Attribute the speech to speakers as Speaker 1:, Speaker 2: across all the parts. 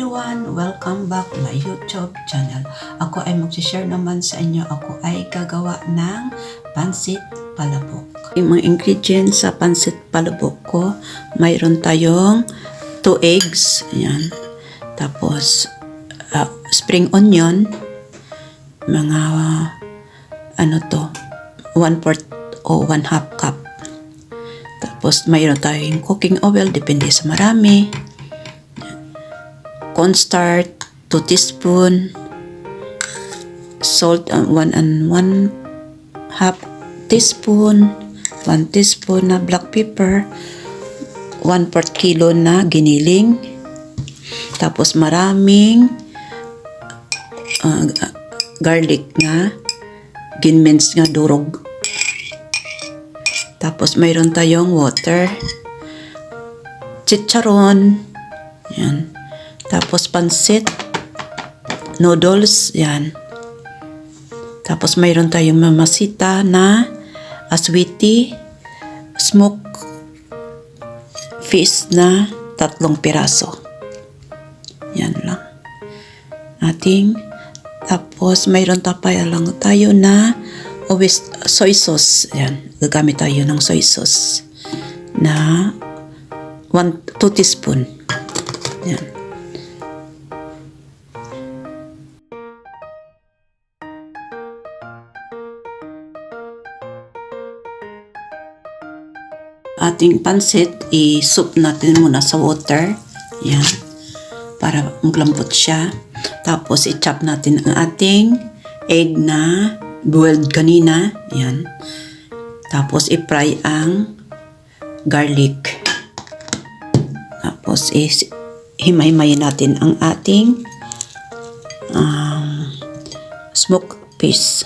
Speaker 1: everyone! Welcome back my YouTube channel. Ako ay mag-share naman sa inyo. Ako ay gagawa ng pansit palabok. Yung mga ingredients sa pansit palabok ko, mayroon tayong 2 eggs. Ayan. Tapos, spring onion. Mga, 1/4 o 1/2 cup. Tapos, mayroon tayong cooking oil, depende sa marami. Cornstarch, 2 teaspoon, salt, 1.5 teaspoon, 1 teaspoon na black pepper, 1/4 kilo na giniling, tapos maraming garlic na ginmince nga durog. Tapos mayroon tayong water, chicharon, yan. Tapos pansit, noodles, yan. Tapos mayroon tayong mamasita na aswiti, smoked fish na 3 piraso. Yan lang. Tapos mayroon lang tayo na soy sauce. Yan. Gagamit tayo ng soy sauce na 2 teaspoon. Yan. Ating pansit, i-soup natin muna sa water. Yan. Para maglambot siya. Tapos, i-chop natin ang ating egg na boiled kanina. Yan. Tapos, i-fry ang garlic. Tapos, himay-himayin natin ang ating smoked fish.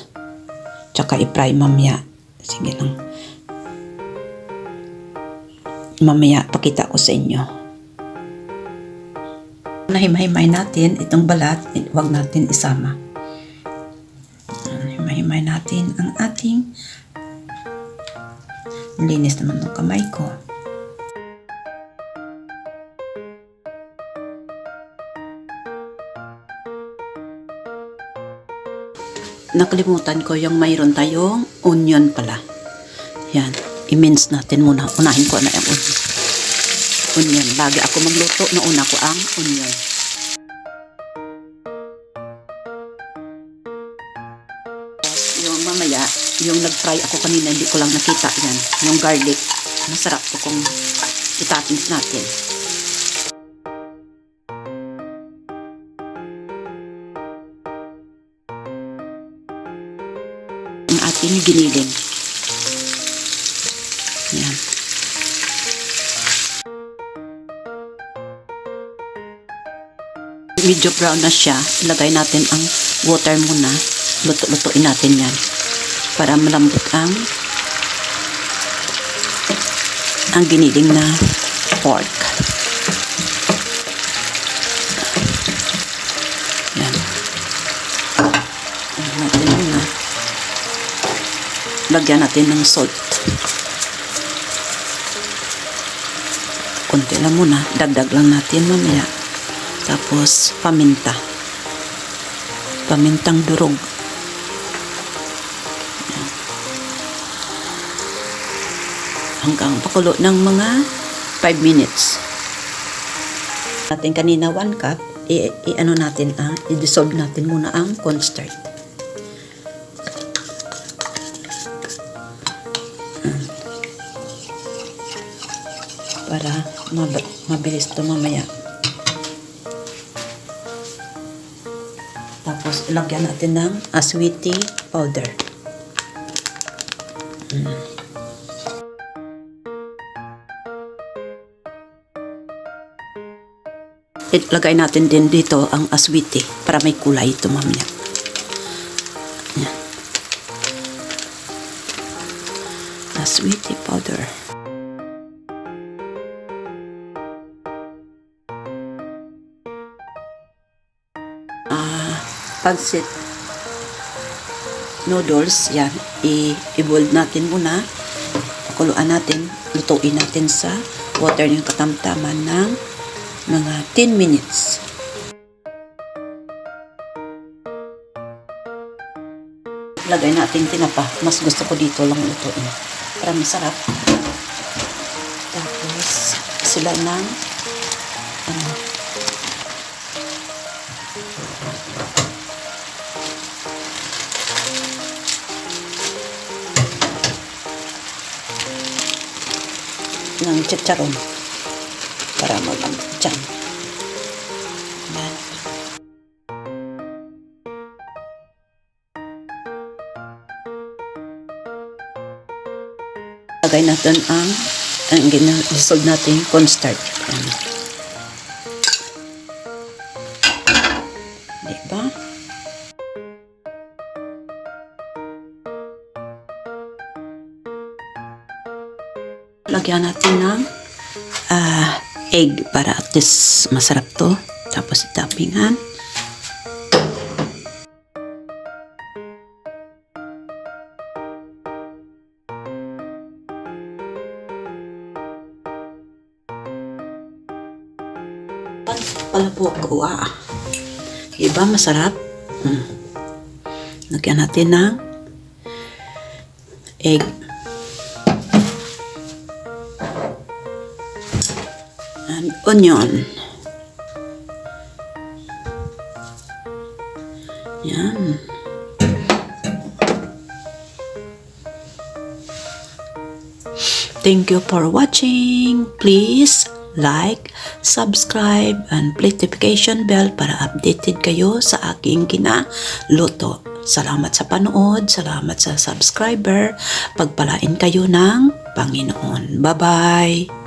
Speaker 1: Tsaka, i-fry mamaya. Sige lang. Mamaya pakita ko sa inyo. Himay-himay natin itong balat, huwag natin isama. Himay-himay natin ang ating, linis naman ng kamay ko. Nakalimutan ko yung mayroon tayong onion pala. Yan. I-mince natin muna. Unahin ko na yung onion. Lagi ako magluto, nauna ko ang onion. Yung mamaya, yung nag-fry ako kanina, hindi ko lang nakita yan. Yung garlic. Masarap ko kung itapins natin. Ang ating giniling. Yan. Medyo brown na siya. Ilagay natin ang water muna. Luto-lutuin natin yan. Para malambot ang giniling na pork. Yan. Natin muna. Lagyan natin ng salt. Konti lang muna, dagdag lang natin mamaya. Tapos paminta, pamintang durog. Yan. Hanggang pakulo ng mga 5 minutes. Natin kanina 1 cup, i-dissolve natin muna ang cornstarch. Para mabilis ito mamaya. Tapos, ilagyan natin ng aswiti powder. Ilagay natin din dito ang aswiti para may kulay ito mamaya. Yan. Aswiti powder. Pansit noodles, yan, i-boil natin muna, kuluan natin, lutuin natin sa water yung katamtaman ng mga 10 minutes. lagay natin tinapa. Mas gusto ko dito lang lutuin para masarap. Tapos sila ng ano, ng chicharon para malambot dyan. Yan. Lagay natin ang ginalisod natin cornstarch. Yan. Diba? Lagyan natin ng egg para at least masarap to. Tapos itapingan. Palabok. Wow. Diba masarap? Lagyan natin ng egg. And onion. Yan. Thank you for watching. Please like, subscribe, and click notification bell para updated kayo sa aking kinaluto. Salamat sa panood, salamat sa subscriber. Pagpalain kayo ng Panginoon. Bye-bye!